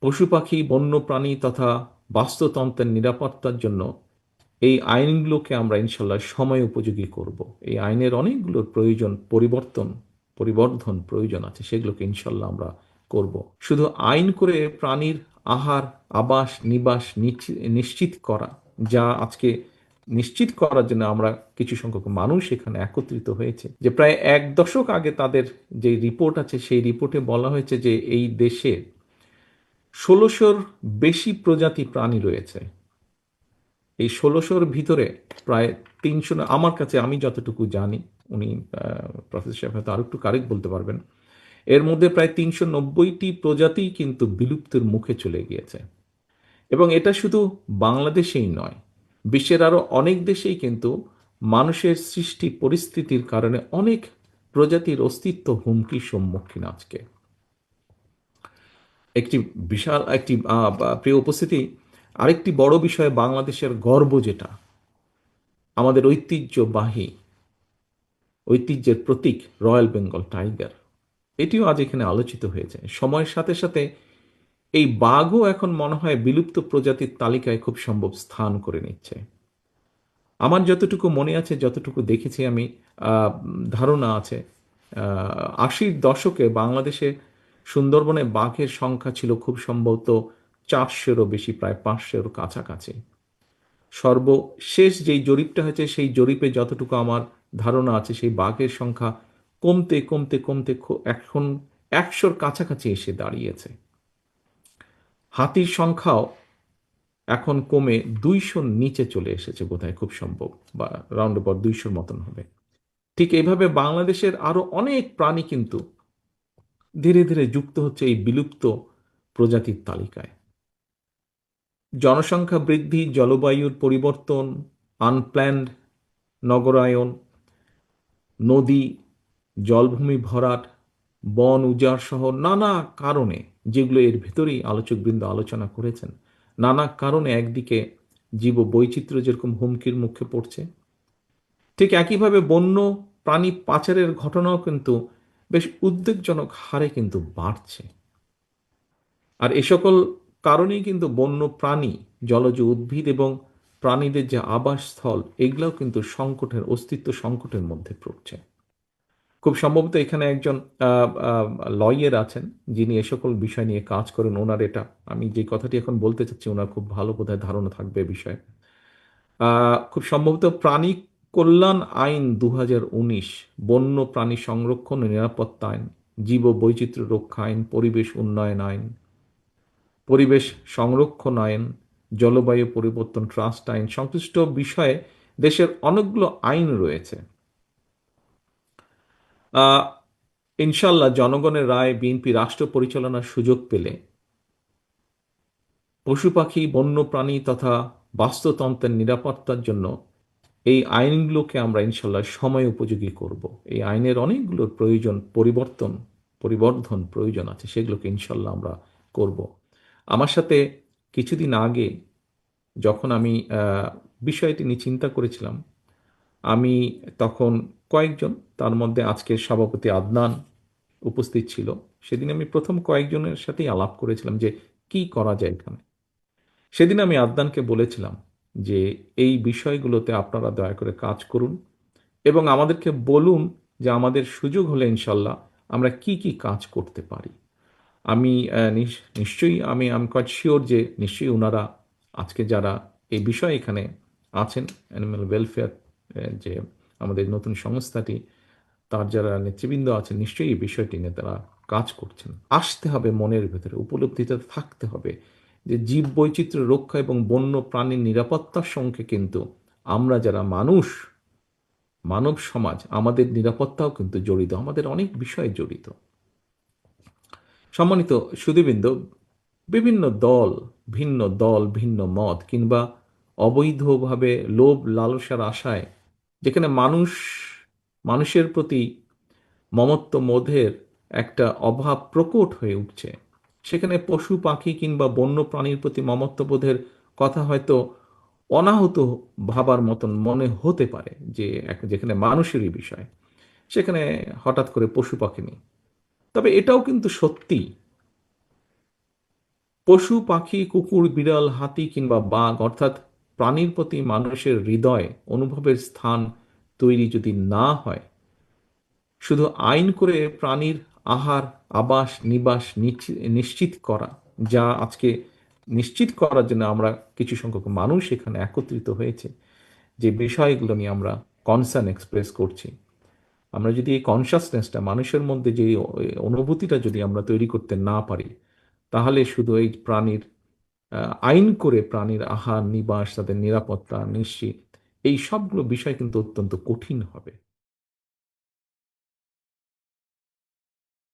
পশু পাখি বন্যপ্রাণী তথা বাস্তুতন্ত্রের নিরাপত্তার জন্য এই আইনগুলোকে আমরা ইনশাল্লাহ সময় উপযোগী করব। এই আইনের অনেকগুলোর প্রয়োজন, পরিবর্ধন প্রয়োজন আছে, সেগুলোকে ইনশাল্লাহ আমরা করব। শুধু আইন করে প্রাণীর আহার, আবাস, নিবাস নিশ্চিত করা, যা আজকে নিশ্চিত করার জন্য আমরা কিছু সংখ্যক মানুষ এখানে একত্রিত হয়েছে, যে প্রায় 1 দশক আগে তাদের যে রিপোর্ট আছে, সেই রিপোর্টে বলা হয়েছে যে এই দেশে 1600-র বেশি প্রজাতি প্রাণী রয়েছে। এই 1600-র ভিতরে প্রায় 300, আমার কাছে আমি যতটুকু জানি, উনি প্রফেসর সাহেব হয়তো আরো একটু কারেক্ট বলতে পারবেন, এর মধ্যে প্রায় 390টি প্রজাতি কিন্তু বিলুপ্তির মুখে চলে গিয়েছে। এবং এটা শুধু বাংলাদেশেই নয়, বিশ্বের আরো অনেক দেশেই কিন্তু মানুষের সৃষ্টি পরিস্থিতির কারণে অনেক প্রজাতির অস্তিত্ব হুমকির সম্মুখীন আজকে। একটি বিশাল একটি প্রিয় উপস্থিতি, আরেকটি বড় বিষয়, বাংলাদেশের গর্ব যেটা, আমাদের ঐতিহ্যের প্রতীক রয়্যাল বেঙ্গল টাইগার, এটিও আজ এখানে আলোচিত হয়েছে। সময়ের সাথে সাথে এই বাঘও এখন মনে হয় বিলুপ্ত প্রজাতির তালিকায় খুব সম্ভব স্থান করে নিচ্ছে। আমার যতটুকু মনে আছে, যতটুকু দেখেছি আমি, ধারণা আছে 80-র দশকে বাংলাদেশে সুন্দরবনে বাঘের সংখ্যা ছিল খুব সম্ভবত 400-রও বেশি, প্রায় 500-র কাছাকাছি। সর্বশেষ যেই জরিপটা হয়েছে, সেই জরিপে যতটুকু আমার ধারণা আছে, সেই বাঘের সংখ্যা কমতে কমতে কমতে এখন 100-র কাছাকাছি এসে দাঁড়িয়েছে। হাতির সংখ্যাও এখন কমে 200-র নিচে চলে এসেছে বোধহয়, খুব সম্ভব, বা রাউন্ড অ্যাবাউট 200-র মতন হবে। ঠিক এইভাবে বাংলাদেশের আরো অনেক প্রাণী কিন্তু ধীরে ধীরে যুক্ত হচ্ছে এই বিলুপ্ত প্রজাতির তালিকায়। জনসংখ্যা বৃদ্ধি, জলবায়ুর পরিবর্তন, আনপ্ল্যান্ড নগরায়ন, নদী জলভূমি ভরাট, বন উজাড় সহ নানা কারণে, যেগুলো এর ভেতরেই আলোচকবৃন্দ আলোচনা করেছেন, নানা কারণে একদিকে জীব বৈচিত্র্য যেরকম হুমকির মুখে পড়ছে, ঠিক একইভাবে বন্য প্রাণী পাচারের ঘটনাও কিন্তু বেশ উদ্বেগজনক হারে কিন্তু বাড়ছে। আর এ সকল কারণেই কিন্তু বন্য প্রাণী, জলজ উদ্ভিদ এবং প্রাণীদের যে আবাসস্থল, এগুলোও কিন্তু অস্তিত্ব সংকটের মধ্যে পড়ছে। খুব সম্ভবত এখানে একজন লয়ার আছেন, যিনি এ সকল বিষয় নিয়ে কাজ করেন। ওনার এটা, আমি যে কথাটি এখন বলতে চাচ্ছি, ওনার খুব ভালো বোধহয় ধারণা থাকবে এ বিষয়ে। খুব সম্ভবত প্রাণী কল্যাণ আইন 2019, বন্য প্রাণী সংরক্ষণ ও নিরাপত্তা আইন, জীব বৈচিত্র্য রক্ষা আইন, পরিবেশ উন্নয়ন আইন, পরিবেশ সংরক্ষণ আইন, জলবায়ু পরিবর্তন ট্রাস্ট আইন, সংশ্লিষ্ট বিষয়ে দেশের অনেকগুলো আইন রয়েছে। ইনশাল্লাহ জনগণের রায় বিএনপি রাষ্ট্র পরিচালনার সুযোগ পেলে পশু পাখি বন্যপ্রাণী তথা বাস্তুতন্ত্রের নিরাপত্তার জন্য এই আইনগুলোকে আমরা ইনশাল্লাহ সময় উপযোগী করব। এই আইনের অনেকগুলোর পরিবর্ধন প্রয়োজন আছে, সেগুলোকে ইনশাল্লাহ আমরা করব। আমার সাথে কিছুদিন আগে যখন আমি বিষয়টি নিয়ে চিন্তা করেছিলাম, আমি তখন কয়েকজন, তার মধ্যে আজকের সভাপতি আদনান উপস্থিত ছিল, সেদিন আমি প্রথম কয়েকজনের সাথেই আলাপ করেছিলাম যে কি করা যায় এখানে। সেদিন আমি আদনানকে বলেছিলাম যে এই বিষয়গুলোতে আপনারা দয়া করে কাজ করুন এবং আমাদেরকে বলুন যে আমাদের সুযোগ হলে ইনশাল্লাহ আমরা কি কি কাজ করতে পারি। আমি নিশ্চয়ই আমি কোয়াইট শিওর যে নিশ্চয়ই ওনারা, আজকে যারা এই বিষয়ে এখানে আছেন, অ্যানিম্যাল ওয়েলফেয়ার যে আমাদের নতুন সংস্থাটি, তার যারা নেতৃবৃন্দ আছেন, নিশ্চয়ই এই বিষয়টি নিয়ে তারা কাজ করছেন। আসতে হবে মনের ভেতরে, উপলব্ধিতে থাকতে হবে যে জীব বৈচিত্র্য রক্ষা এবং বন্য প্রাণীর নিরাপত্তার সঙ্গে কিন্তু আমরা যারা মানব সমাজ, আমাদের নিরাপত্তাও কিন্তু জড়িত, আমাদের অনেক বিষয় জড়িত। সম্মানিত সুধীবৃন্দ, বিভিন্ন দল ভিন্ন মত কিংবা অবৈধভাবে লোভ লালসার আশায়, যেখানে মানুষের প্রতি মমত্ববোধের একটা অভাব প্রকট হয়ে উঠছে, সেখানে পশু পাখি কিংবা বন্য প্রাণীর প্রতি মমত্ববোধের কথা হয়তো অনাহত ভাবার মতন মনে হতে পারে, যে যেখানে মানুষেরই বিষয়, সেখানে হঠাৎ করে পশু পাখি নেই। তবে এটাও কিন্তু সত্যি পশু পাখি কুকুর বিড়াল হাতি কিংবা বাঘ অর্থাৎ প্রাণীর প্রতি মানুষের হৃদয় অনুভবের স্থান তৈরি যদি না হয়, শুধু আইন করে প্রাণীর আহার আবাস নিবাস নিশ্চিত করা, যা আজকে নিশ্চিত করার জন্য আমরা কিছু সংখ্যক মানুষ এখানে একত্রিত হয়েছে, যে বিষয়গুলো নিয়ে আমরা কনসার্ন এক্সপ্রেস করছি, আমরা যদি এই কনসাসনেসটা মানুষের মধ্যে যে অনুভূতিটা যদি আমরা তৈরি করতে না পারি, তাহলে শুধু এই প্রাণীর আইন করে প্রাণীর আহার নিবাস তাদের নিরাপত্তা নিশ্চিত, এই সবগুলো বিষয় কিন্তু অত্যন্ত কঠিন হবে।